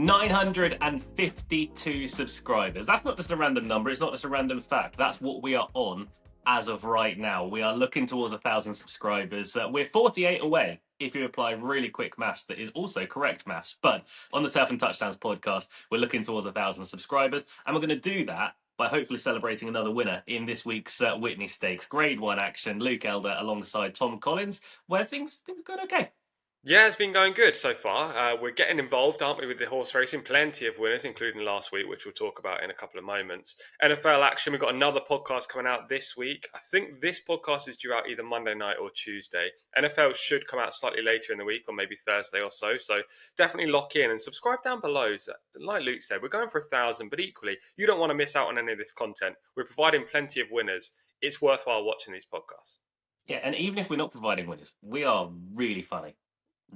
952 subscribers. That's not just a random number. It's not just a random fact. That's what we are on as of right now. We are looking towards 1,000 subscribers. We're 48 away if you apply really quick maths that is also correct maths. But on the Turf and Touchdowns podcast, we're looking towards 1,000 subscribers. And we're going to do that by hopefully celebrating another winner in this week's Whitney Stakes. Grade 1 action. Luke Elder alongside Tom Collins, where things going okay. Yeah, it's been going good so far. We're getting involved, aren't we, with the horse racing? Plenty of winners, including last week, which we'll talk about in a couple of moments. NFL action, we've got another podcast coming out this week. I think this podcast is due out either Monday night or Tuesday. NFL should come out slightly later in the week, or maybe Thursday or so. So definitely lock in and subscribe down below. So, like Luke said, we're going for 1,000, but equally, you don't want to miss out on any of this content. We're providing plenty of winners. It's worthwhile watching these podcasts. Yeah, and even if we're not providing winners, we are really funny,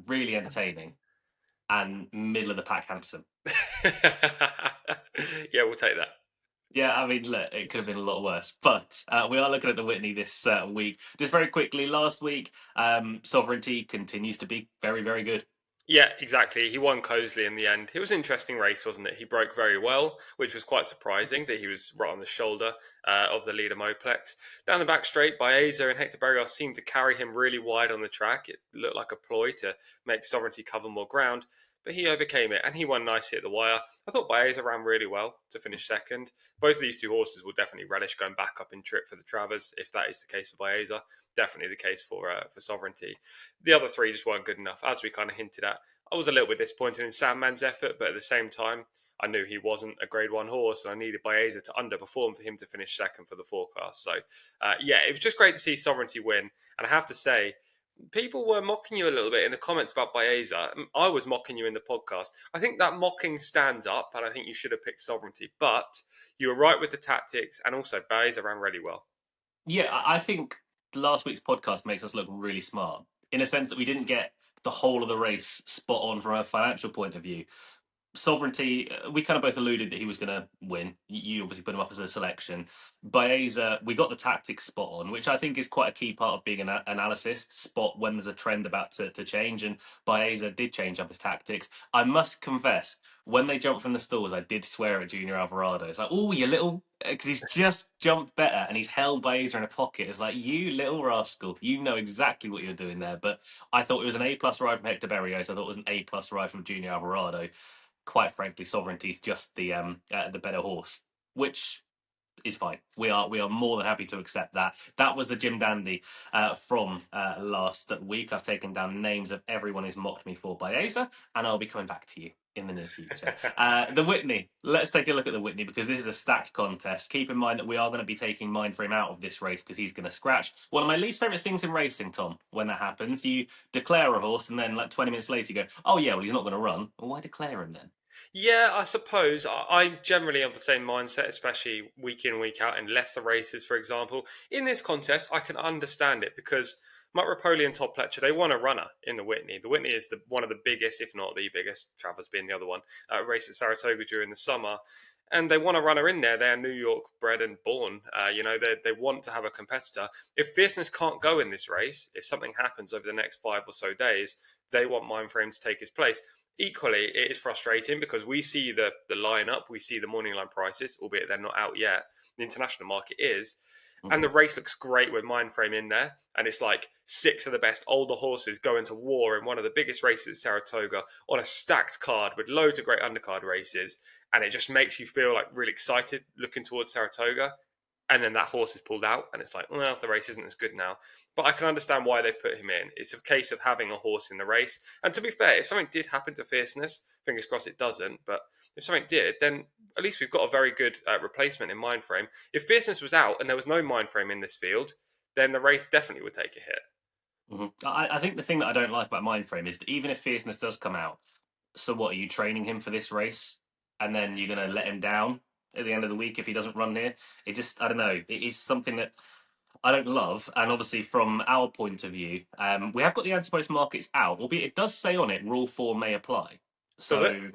really entertaining, and middle of the pack handsome. Yeah, we'll take that. Yeah, I mean, look, it could have been a lot worse, but we are looking at the Whitney this week. Just very quickly, last week, Sovereignty continues to be very, very good. Yeah, exactly. He won closely in the end. It was an interesting race, wasn't it? He broke very well, which was quite surprising that he was right on the shoulder of the leader Moplex. Down the back straight, Baeza and Hector Barrios seemed to carry him really wide on the track. It looked like a ploy to make Sovereignty cover more ground, but he overcame it and he won nicely at the wire. I thought Baeza ran really well to finish second. Both of these two horses will definitely relish going back up in trip for the Travers, if that is the case for Baeza. Definitely the case for Sovereignty. The other three just weren't good enough, as we kind of hinted at. I was a little bit disappointed in Sandman's effort, but at the same time, I knew he wasn't a Grade 1 horse, and I needed Baeza to underperform for him to finish second for the forecast. So, yeah, it was just great to see Sovereignty win. And I have to say, people were mocking you a little bit in the comments about Baeza. I was mocking you in the podcast. I think that mocking stands up, and I think you should have picked Sovereignty. But you were right with the tactics, and also Baeza ran really well. Yeah, I think last week's podcast makes us look really smart in a sense that we didn't get the whole of the race spot on from a financial point of view. Sovereignty, we kind of both alluded that he was going to win. You obviously put him up as a selection. Baeza, we got the tactics spot on, which I think is quite a key part of being an analyst, spot when there's a trend about to change. And Baeza did change up his tactics. I must confess, when they jumped from the stalls, I did swear at Junior Alvarado. It's like, oh, you little... Because he's just jumped better and he's held Baeza in a pocket. It's like, you little rascal, you know exactly what you're doing there. But I thought it was an A-plus ride from Hector Berrios. I thought it was an A-plus ride from Junior Alvarado. Quite frankly, Sovereignty is just the better horse, which is fine. We are more than happy to accept that. That was the Jim Dandy from last week. I've taken down names of everyone who's mocked me for Baeza, and I'll be coming back to you in the near future. The Whitney. Let's take a look at the Whitney because this is a stacked contest. Keep in mind that we are going to be taking Mindframe out of this race because he's going to scratch. One of my least favourite things in racing, Tom, when that happens, you declare a horse and then like 20 minutes later you go, oh yeah, well he's not going to run. Well, why declare him then? Yeah, I suppose I generally have the same mindset, especially week in, week out in lesser races, for example. In this contest, I can understand it because Mike Rapoli and Todd Pletcher, they want a runner in the Whitney. The Whitney is one of the biggest, if not the biggest, Travers being the other one, race at Saratoga during the summer. And they want a runner in there. They're New York bred and born. They want to have a competitor. If Fierceness can't go in this race, if something happens over the next 5 or so days, they want Mindframe to take his place. Equally, it is frustrating because we see the lineup, we see the morning line prices, albeit they're not out yet. The international market is. And the race looks great with Mindframe in there. And it's like 6 of the best older horses going to war in one of the biggest races at Saratoga on a stacked card with loads of great undercard races. And it just makes you feel like really excited looking towards Saratoga. And then that horse is pulled out, and it's like, well, the race isn't as good now. But I can understand why they put him in. It's a case of having a horse in the race. And to be fair, if something did happen to Fierceness, fingers crossed it doesn't, but if something did, then at least we've got a very good replacement in Mindframe. If Fierceness was out and there was no Mindframe in this field, then the race definitely would take a hit. Mm-hmm. I think the thing that I don't like about Mindframe is that even if Fierceness does come out, so what, are you training him for this race? And then you're going to let him down at the end of the week if he doesn't run here? It just, I don't know. It is something that I don't love. And obviously, from our point of view, we have got the anti-post markets out, albeit it does say on it, Rule 4 may apply. Does it? So,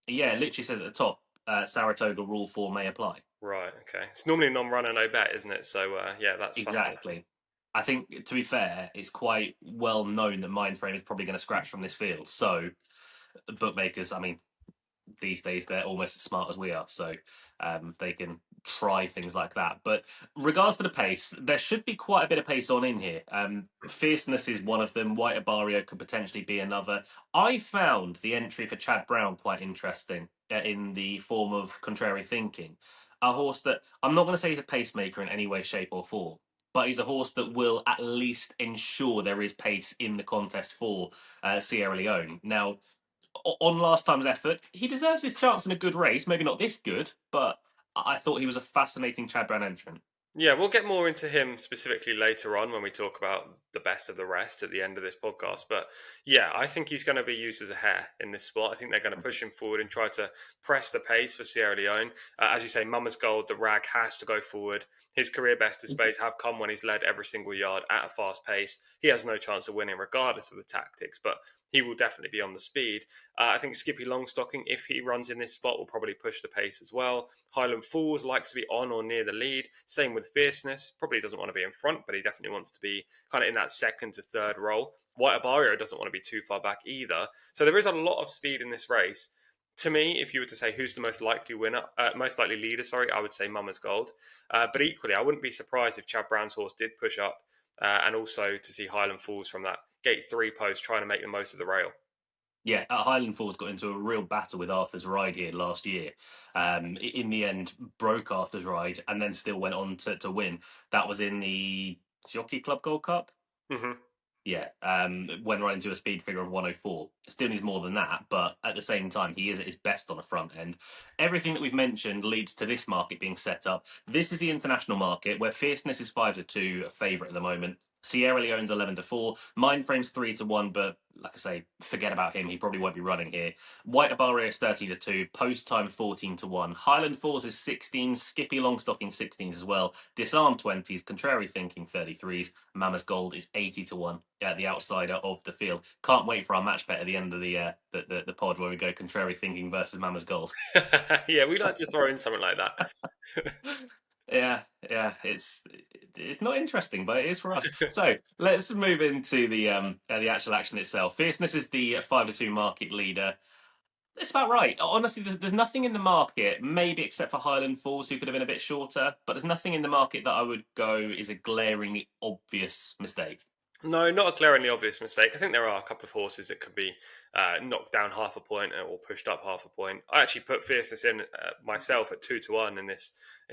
yeah, it literally says at the top, Saratoga Rule 4 may apply. Right, okay. It's normally non-runner, no bet, isn't it? So, yeah, that's fascinating. Exactly. I think, to be fair, it's quite well known that Mindframe is probably going to scratch from this field. So, bookmakers, I mean, these days they're almost as smart as we are, so they can try things like that. But regards to the pace, there should be quite a bit of pace on in here. Fierceness is one of them. White Abarrio could potentially be another. I found the entry for Chad Brown quite interesting in the form of contrary thinking. A horse that I'm not going to say he's a pacemaker in any way, shape, or form, but he's a horse that will at least ensure there is pace in the contest for Sierra Leone. Now, on last time's effort, he deserves his chance in a good race. Maybe not this good, but I thought he was a fascinating Chad Brown entrant. Yeah, we'll get more into him specifically later on when we talk about the best of the rest at the end of this podcast. But yeah, I think he's going to be used as a hare in this spot. I think they're going to push him forward and try to press the pace for Sierra Leone. As you say, Mama's Gold, the rag has to go forward. His career best displays have come when he's led every single yard at a fast pace. He has no chance of winning regardless of the tactics, but he will definitely be on the speed. I think Skippy Longstocking, if he runs in this spot, will probably push the pace as well. Highland Falls likes to be on or near the lead. Same with Fierceness. Probably doesn't want to be in front, but he definitely wants to be kind of in that second to third role. White Abarrio doesn't want to be too far back either. So there is a lot of speed in this race. To me, if you were to say who's the most likely winner, most likely leader, sorry, I would say Mama's Gold. But equally, I wouldn't be surprised if Chad Brown's horse did push up, and also to see Highland Falls from that gate 3 post trying to make the most of the rail. Yeah, Highland Falls got into a real battle with Arthur's Ride here last year. In the end, broke Arthur's Ride and then still went on to win. That was in the Jockey Club Gold Cup. Mm-hmm. Yeah, went right into a speed figure of 104. Still needs more than that, but at the same time, he is at his best on a front end. Everything that we've mentioned leads to this market being set up. This is the international market where Fierceness is 5-2, a favourite at the moment. Sierra Leone's 11-4. Mindframe's 3-1, but like I say, forget about him. He probably won't be running here. White Abarrio is 30-2. Post time 14-1. Highland Falls is 16. Skippy Longstocking 16s as well. Disarm 20s. Contrary Thinking 33s. Mama's Gold is 80-1. The outsider of the field. Can't wait for our match bet at the end of the pod where we go Contrary Thinking versus Mama's Gold. Yeah, we like to throw in something like that. Yeah, it's not interesting, but it is for us. So let's move into the actual action itself. Fierceness is the 5-2 market leader. It's about right. Honestly, there's nothing in the market, maybe except for Highland Falls, who could have been a bit shorter, but there's nothing in the market that I would go is a glaringly obvious mistake. No, not a glaringly obvious mistake. I think there are a couple of horses that could be knocked down half a point or pushed up half a point. I actually put Fierceness in myself at 2-1 in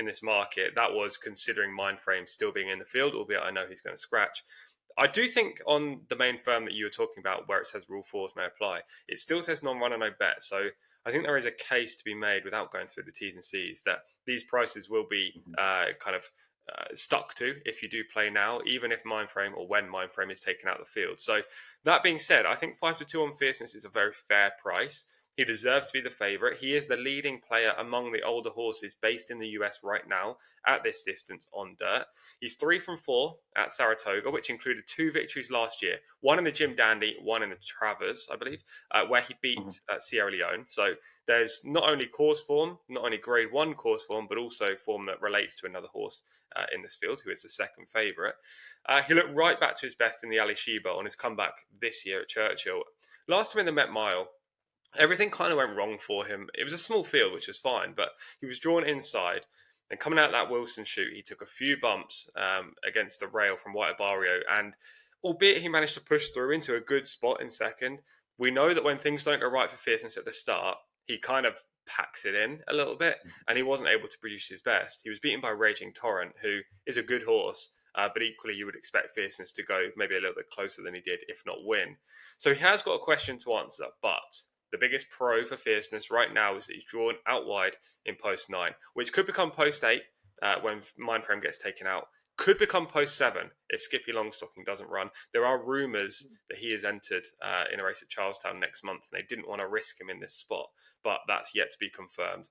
this market. That was considering Mindframe still being in the field, albeit I know he's going to scratch. I do think on the main firm that you were talking about, where it says Rule 4s may apply, it still says non-runner, no bet. So I think there is a case to be made without going through the T's and C's that these prices will be kind of stuck to if you do play now, even if Mindframe or when Mindframe is taken out of the field. So that being said, I think 5-2 on Fierceness is a very fair price. He deserves to be the favourite. He is the leading player among the older horses based in the US right now at this distance on dirt. He's 3 from 4 at Saratoga, which included 2 victories last year. One in the Jim Dandy, one in the Travers, I believe, where he beat Sierra Leone. So there's not only course form, not only grade 1 course form, but also form that relates to another horse in this field, who is the second favourite. He looked right back to his best in the Ali Sheba on his comeback this year at Churchill. Last time in the Met Mile, everything kind of went wrong for him. It was a small field, which was fine, but he was drawn inside. And coming out that Wilson chute, he took a few bumps against the rail from White Abarrio. And albeit he managed to push through into a good spot in second, we know that when things don't go right for Fierceness at the start, he kind of packs it in a little bit, and he wasn't able to produce his best. He was beaten by Raging Torrent, who is a good horse, but equally you would expect Fierceness to go maybe a little bit closer than he did, if not win. So he has got a question to answer, but the biggest pro for Fierceness right now is that he's drawn out wide in post 9, which could become post 8 when Mindframe gets taken out. Could become post 7 if Skippy Longstocking doesn't run. There are rumours that he is entered in a race at Charlestown next month, and they didn't want to risk him in this spot, but that's yet to be confirmed.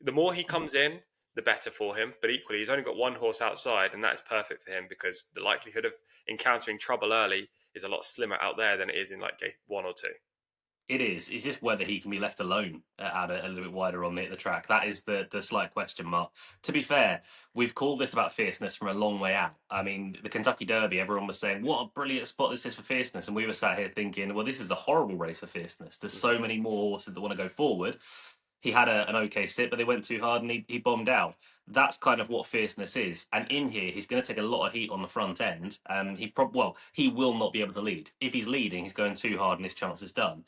The more he comes in, the better for him, but equally he's only got one horse outside, and that is perfect for him because the likelihood of encountering trouble early is a lot slimmer out there than it is in like gate 1 or 2. It is. It's just whether he can be left alone out a little bit wider on the track. That is the slight question mark. To be fair, we've called this about Fierceness from a long way out. I mean, the Kentucky Derby, everyone was saying, what a brilliant spot this is for Fierceness. And we were sat here thinking, well, this is a horrible race for Fierceness. There's so many more horses that want to go forward. he had an okay sit, but they went too hard and he bombed out. That's kind of what fierceness is. And in here, he's going to take a lot of heat on the front end. He will not be able to lead. If he's leading, he's going too hard and his chance is done.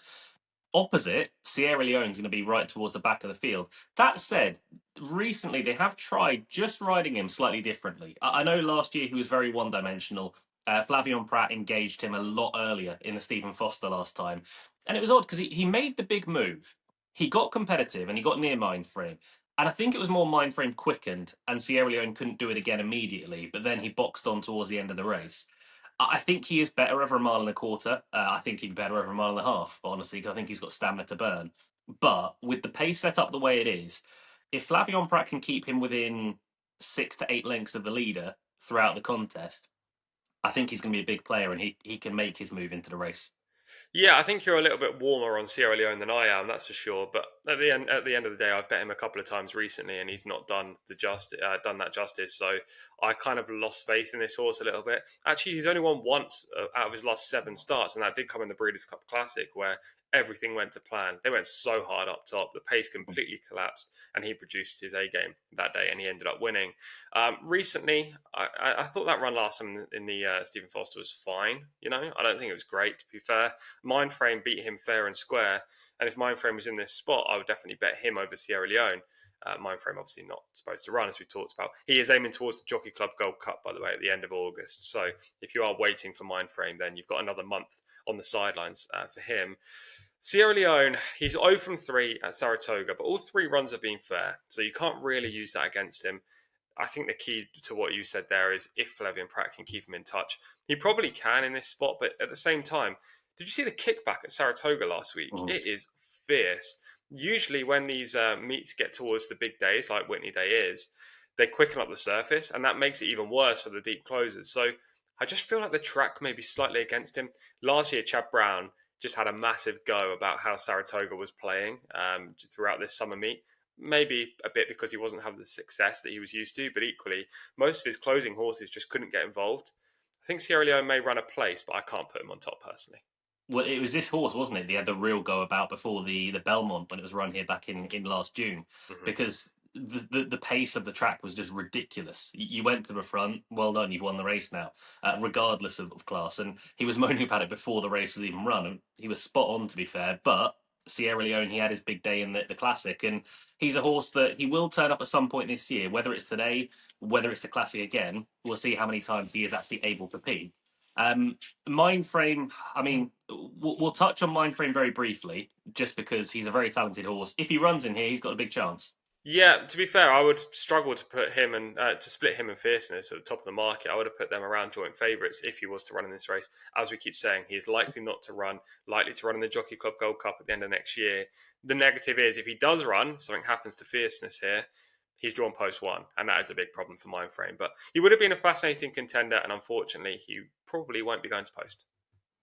Opposite, Sierra Leone's going to be right towards the back of the field. That said, recently they have tried just riding him slightly differently. I know last year he was very one dimensional. Flavion Pratt engaged him a lot earlier in the Stephen Foster last time. And it was odd because he made the big move. He got competitive and he got near Mindframe. And I think it was more Mindframe quickened and Sierra Leone couldn't do it again immediately, but then he boxed on towards the end of the race. I think he is better over a mile and a quarter. I think he'd be better over a mile and a half, honestly, because I think he's got stamina to burn. But with the pace set up the way it is, if Flavion Pratt can keep him within 6 to 8 lengths of the leader throughout the contest, I think he's going to be a big player and he can make his move into the race. Yeah, I think you're a little bit warmer on Sierra Leone than I am, that's for sure. But at the end of the day, I've bet him a couple of times recently, and he's not done that justice. So I kind of lost faith in this horse a little bit. Actually, he's only won once out of his last 7 starts, and that did come in the Breeders' Cup Classic, where everything went to plan. They went so hard up top, the pace completely collapsed, and he produced his A game that day, and he ended up winning. Recently, I thought that run last time in the Stephen Foster was fine. I don't think it was great, to be fair. Mindframe beat him fair and square, and if Mindframe was in this spot, I would definitely bet him over Sierra Leone. Mindframe obviously not supposed to run, as we talked about. He is aiming towards the Jockey Club Gold Cup, by the way, at the end of August. So if you are waiting for Mindframe, then you've got another month on the sidelines for him. Sierra Leone, he's 0 from 3 at Saratoga, but all 3 runs have been fair, so you can't really use that against him. I think the key to what you said there is if Flavion Pratt can keep him in touch. He probably can in this spot, but at the same time, did you see the kickback at Saratoga last week? Mhm. It is fierce. Usually, when these meets get towards the big days, like Whitney Day is, they quicken up the surface, and that makes it even worse for the deep closers. So I just feel like the track may be slightly against him. Last year, Chad Brown just had a massive go about how Saratoga was playing throughout this summer meet. Maybe a bit because he wasn't having the success that he was used to, but equally, most of his closing horses just couldn't get involved. I think Sierra Leone may run a place, but I can't put him on top personally. Well, it was this horse, wasn't it? They had the real go about before the Belmont when it was run here back in last June, Hmm. because the pace of the track was just ridiculous. You went to the front, well done, you've won the race now, regardless of class. And he was moaning about it before the race was even run, and he was spot on to be fair. But Sierra Leone, he had his big day in the classic, and he's a horse that he will turn up at some point this year, whether it's today, whether it's the classic again. We'll see how many times he is actually able to peak. Um, Mindframe, I mean, we'll touch on Mindframe very briefly, just because he's a very talented horse. If he runs in here, he's got a big chance. Yeah, to be fair, I would struggle to put him and to split him and Fierceness at the top of the market. I would have put them around joint favourites if he was to run in this race. As we keep saying, he is likely not to run, likely to run in the Jockey Club Gold Cup at the end of next year. The negative is if he does run, something happens to Fierceness here, he's drawn post 1, and that is a big problem for Mindframe. But he would have been a fascinating contender, and unfortunately, he probably won't be going to post.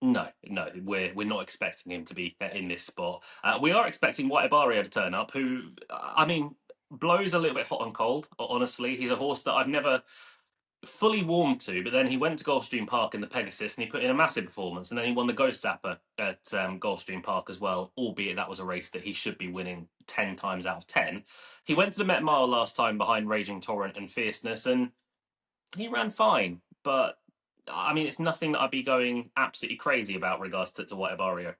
No, no, we're not expecting him to be in this spot. We are expecting White Abarrio to turn up, who, I mean, blows a little bit hot and cold. Honestly, he's a horse that I've never fully warmed to, but then he went to Gulfstream Park in the Pegasus and he put in a massive performance, and then he won the Ghost Sapper at Gulfstream Park as well, albeit that was a race that he should be winning 10 times out of 10. He went to the Met Mile last time behind Raging Torrent and Fierceness, and he ran fine, but I mean, it's nothing that I'd be going absolutely crazy about regards to White Abarrio.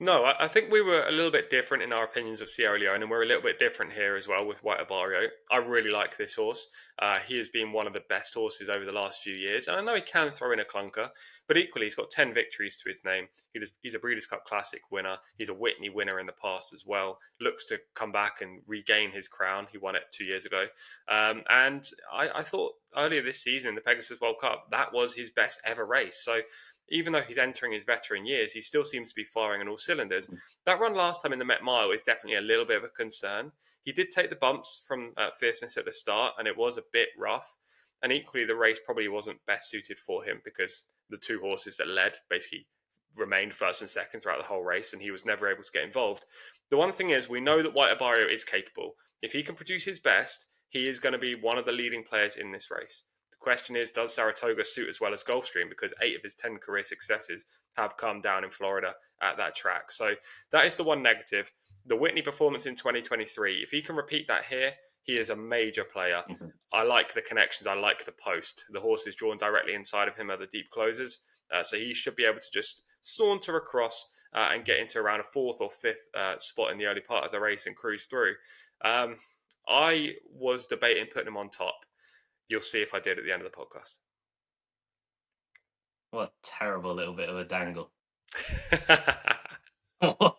No, I think we were a little bit different in our opinions of Sierra Leone, and we're a little bit different here as well with White Abarrio. I really like this horse. He has been one of the best horses over the last few years, and I know he can throw in a clunker, but equally he's got 10 victories to his name. He's a Breeders' Cup Classic winner. He's a Whitney winner in the past as well. Looks to come back and regain his crown. He won it 2 years ago. And I thought earlier this season in the Pegasus World Cup, that was his best ever race. So even though he's entering his veteran years, he still seems to be firing on all cylinders. That run last time in the Met Mile is definitely a little bit of a concern. He did take the bumps from Fierceness at the start, and it was a bit rough. And equally, the race probably wasn't best suited for him because the 2 horses that led basically remained first and second throughout the whole race, and he was never able to get involved. The one thing is, we know that White Abarrio is capable. If he can produce his best, he is going to be one of the leading players in this race. Question is, does Saratoga suit as well as Gulfstream? Because 8 of his 10 career successes have come down in Florida at that track. So that is the one negative. The Whitney performance in 2023, if he can repeat that here, he is a major player. Mhm. I like the connections. I like the post. The horses drawn directly inside of him are the deep closers. So he should be able to just saunter across and get into around a fourth or fifth spot in the early part of the race and cruise through. Um, I was debating putting him on top. You'll see if I did at the end of the podcast. What a terrible little bit of a dangle.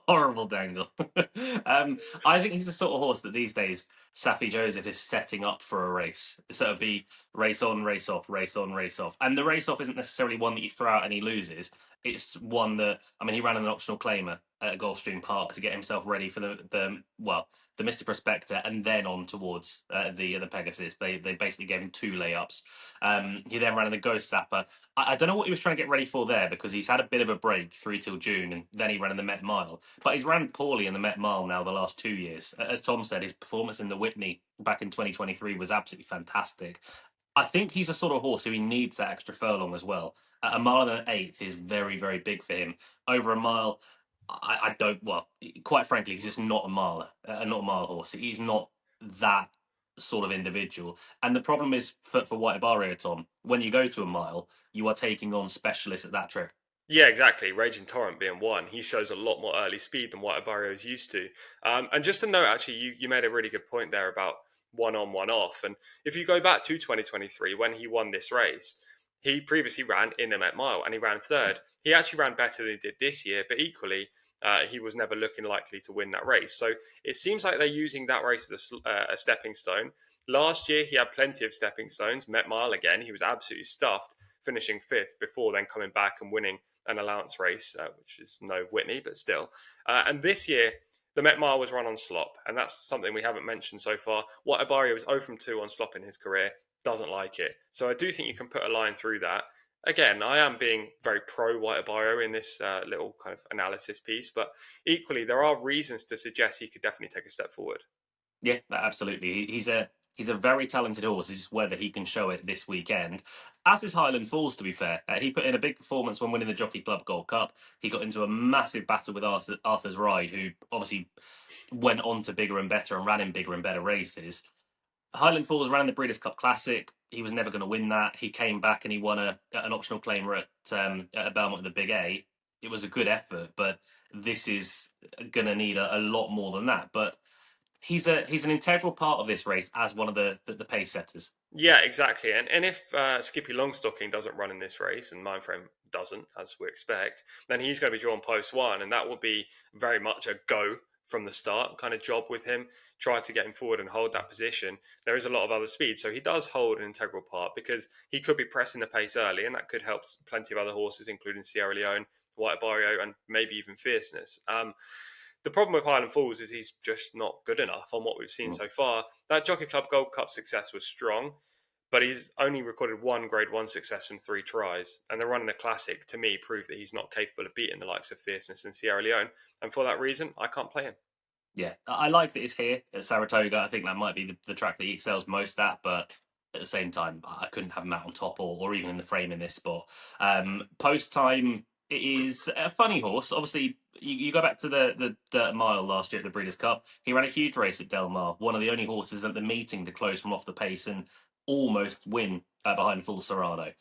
Horrible dangle. I think he's the sort of horse that these days Safi Joseph is setting up for a race. So it'd be race on, race off, race on, race off. And the race off isn't necessarily one that you throw out and he loses. It's one that, I mean, he ran an optional claimer at Gulfstream Park to get himself ready for the Mr. Prospector and then on towards the Pegasus. They basically gave him two layups. He then ran in the Ghost Sapper. I don't know what he was trying to get ready for there because he's had a bit of a break through till June and then he ran in the Met Mile. But he's ran poorly in the Met Mile now the last 2 years. As Tom said, his performance in the Whitney back in 2023 was absolutely fantastic. I think he's a sort of horse who he needs that extra furlong as well. A mile and an eighth is very, very big for him. Over a mile, I don't. Well, quite frankly, he's just not a miler, not a mile horse. He's not that sort of individual. And the problem is for White Abarrio, Tom, when you go to a mile, you are taking on specialists at that trip. Yeah, exactly. Raging Torrent being one, he shows a lot more early speed than what Abarrio is used to. And just to note, actually, you made a really good point there about one on, one off. And if you go back to 2023, when he won this race, he previously ran in the Met Mile and he ran third. He actually ran better than he did this year, but equally, he was never looking likely to win that race. So it seems like they're using that race as a stepping stone. Last year, he had plenty of stepping stones. Met Mile again, he was absolutely stuffed, finishing fifth before then coming back and winning an allowance race, which is no Whitney, but still. And this year, the Met Mile was run on slop, and that's something we haven't mentioned so far. What Abarrio is 0 from 2 on slop in his career, doesn't like it. So I do think you can put a line through that. Again, I am being very pro White Abarrio in this little kind of analysis piece, but equally, there are reasons to suggest he could definitely take a step forward. Yeah, absolutely. He's a very talented horse. It's just whether he can show it this weekend. As is Highland Falls, to be fair. He put in a big performance when winning the Jockey Club Gold Cup. He got into a massive battle with Arthur's Ride, who obviously went on to bigger and better and ran in bigger and better races. Highland Falls ran the Breeders' Cup Classic. He was never going to win that. He came back and he won an optional claimer at Belmont in the Big A. It was a good effort, but this is going to need a lot more than that. But he's an integral part of this race as one of the pace setters. Yeah, exactly. And if Skippy Longstocking doesn't run in this race and Mindframe doesn't, as we expect, then he's going to be drawn post one, and that will be very much a go from the start kind of job with him. Try to get him forward and hold that position. There is a lot of other speed, so he does hold an integral part because he could be pressing the pace early, and that could help plenty of other horses, including Sierra Leone, White Abarrio, and maybe even Fierceness. The problem with Highland Falls is he's just not good enough on what we've seen Mm. so far. That Jockey Club Gold Cup success was strong, but he's only recorded one Grade 1 success from 3 tries. And the run in the Classic, to me, proved that he's not capable of beating the likes of Fierceness and Sierra Leone. And for that reason, I can't play him. Yeah, I like that it's here at Saratoga. I think that might be the track that he excels most at, but at the same time, I couldn't have him out on top or even in the frame in this spot. Post time, it is a funny horse. Obviously, you go back to the Dirt Mile last year at the Breeders' Cup. He ran a huge race at Del Mar, one of the only horses at the meeting to close from off the pace and almost win behind Full Serrano.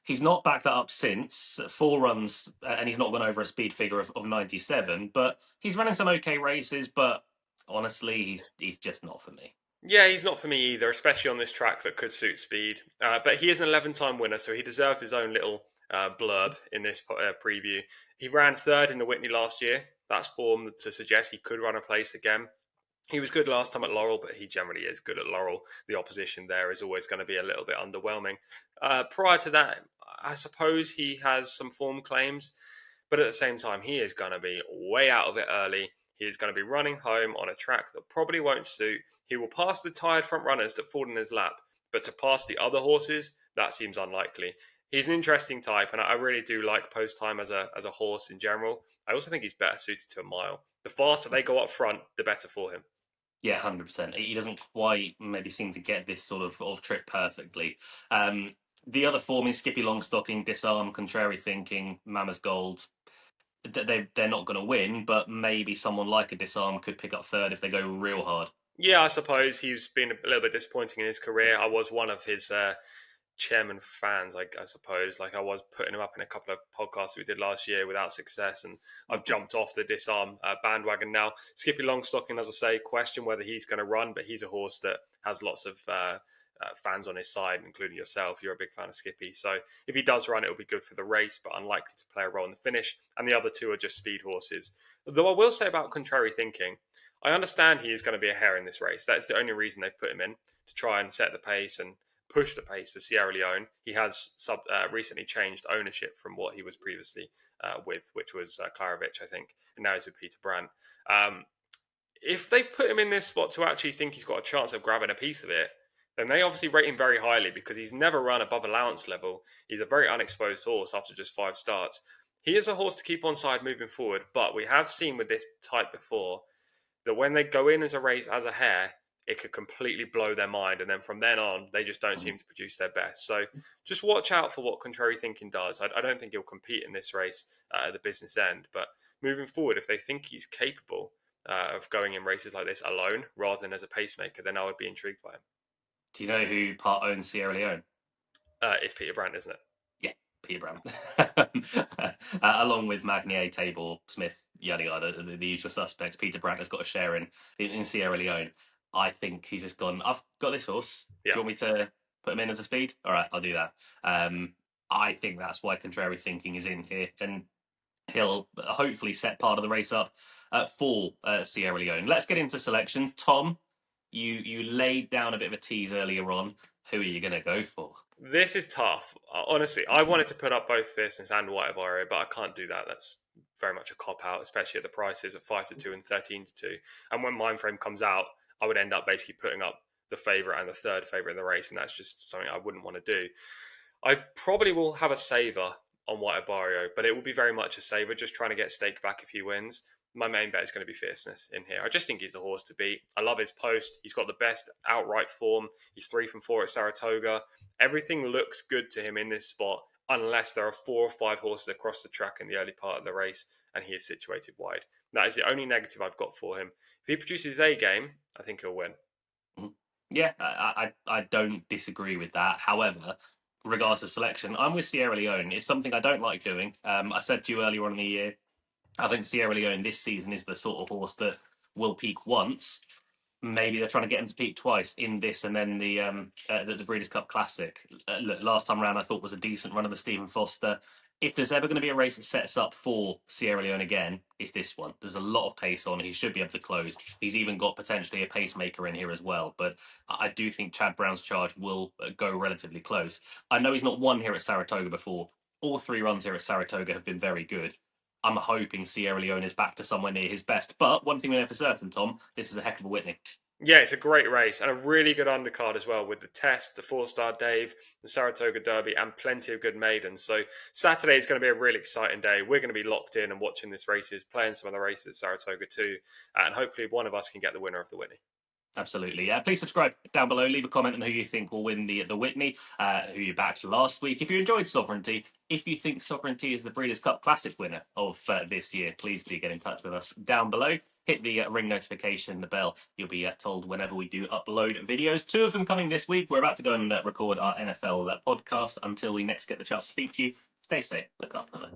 He's not backed that up since 4 runs, and he's not gone over a speed figure of 97. But he's running some okay races. But honestly, he's just not for me. Yeah, he's not for me either, especially on this track that could suit speed. But he is an 11-time winner, so he deserved his own little blurb in this preview. He ran third in the Whitney last year. That's form to suggest he could run a place again. He was good last time at Laurel, but he generally is good at Laurel. The opposition there is always going to be a little bit underwhelming. Prior to that, I suppose he has some form claims, but at the same time, he is going to be way out of it early. He is going to be running home on a track that probably won't suit. He will pass the tired front runners that fall in his lap, but to pass the other horses, that seems unlikely. He's an interesting type, and I really do like Post Time as a horse in general. I also think he's better suited to a mile. The faster they go up front, the better for him. Yeah, 100%. He doesn't quite maybe seem to get this sort of trip perfectly. The other form is Skippy Longstocking, Disarm, Contrary Thinking, Mama's Gold. they're not going to win, but maybe someone like a Disarm could pick up third if they go real hard. Yeah, I suppose he's been a little bit disappointing in his career. I was one of his chairman fans, I suppose. Like I was putting him up in a couple of podcasts we did last year without success, and I've jumped off the Disarm bandwagon now. Skippy Longstocking, as I say, question whether he's going to run, but he's a horse that has lots of fans on his side, including yourself. You're a big fan of Skippy, so if he does run, it'll be good for the race, but unlikely to play a role in the finish. And the other two are just speed horses. Though I will say about contrary thinking, I understand he is going to be a hare in this race. That's the only reason they've put him in, to try and set the pace and push the pace for Sierra Leone. He has recently changed ownership from what he was previously with, which was Klarovich, I think, and now he's with Peter Brandt. If they've put him in this spot to actually think he's got a chance of grabbing a piece of it, then they obviously rate him very highly because he's never run above allowance level. He's a very unexposed horse after just 5 starts. He is a horse to keep on side moving forward, but we have seen with this type before that when they go in as a race as a hare, it could completely blow their mind, and then from then on, they just don't seem to produce their best. So just watch out for what contrary thinking does. I don't think he'll compete in this race at the business end, but moving forward, if they think he's capable of going in races like this alone rather than as a pacemaker, then I would be intrigued by him. Do you know who part owns Sierra Leone? It's Peter Brandt, isn't it? Yeah, Peter Brandt. Along with Magnier, Tabor, Smith, yada yada, the usual suspects. Peter Brandt has got a share in Sierra Leone. I think he's just gone, I've got this horse. Yeah. Do you want me to put him in as a speed? All right, I'll do that. I think that's why contrary thinking is in here. And he'll hopefully set part of the race up for Sierra Leone. Let's get into selections. Tom, you laid down a bit of a tease earlier on. Who are you going to go for? This is tough. Honestly, I wanted to put up both Fierceness and White Abarrio, but I can't do that. That's very much a cop out, especially at the prices of 5-2 and 13-2. And when Mindframe comes out, I would end up basically putting up the favourite and the third favourite in the race, and that's just something I wouldn't want to do. I probably will have a saver on White Abarrio, but it will be very much a saver, just trying to get stake back if he wins. My main bet is going to be Fierceness in here. I just think he's the horse to beat. I love his post. He's got the best outright form. He's 3 from 4 at Saratoga. Everything looks good to him in this spot, unless there are 4 or 5 horses across the track in the early part of the race, and he is situated wide. That is the only negative I've got for him. If he produces a game, I think he'll win. Yeah, I don't disagree with that. However, regardless of selection, I'm with Sierra Leone. It's something I don't like doing. I said to you earlier on in the year, I think Sierra Leone this season is the sort of horse that will peak once. Maybe they're trying to get him to peak twice in this and then the Breeders' Cup Classic. Look, last time round I thought was a decent run of the Stephen Foster. If there's ever going to be a race that sets up for Sierra Leone again, it's this one. There's a lot of pace on. He should be able to close. He's even got potentially a pacemaker in here as well. But I do think Chad Brown's charge will go relatively close. I know he's not won here at Saratoga before. All 3 runs here at Saratoga have been very good. I'm hoping Sierra Leone is back to somewhere near his best. But one thing we know for certain, Tom, this is a heck of a Whitney. Yeah, it's a great race and a really good undercard as well with the Test, the 4-star Dave, the Saratoga Derby, and plenty of good maidens. So Saturday is going to be a really exciting day. We're going to be locked in and watching this races, playing some of the races at Saratoga too, and hopefully one of us can get the winner of the Whitney. Absolutely. Please subscribe down below. Leave a comment on who you think will win the Whitney, who you backed last week. If you enjoyed Sovereignty, if you think Sovereignty is the Breeders' Cup Classic winner of this year, please do get in touch with us down below. Hit the ring notification, the bell. You'll be told whenever we do upload videos. 2 of them coming this week. We're about to go and record our NFL podcast. Until we next get the chance to speak to you, stay safe. Look after them.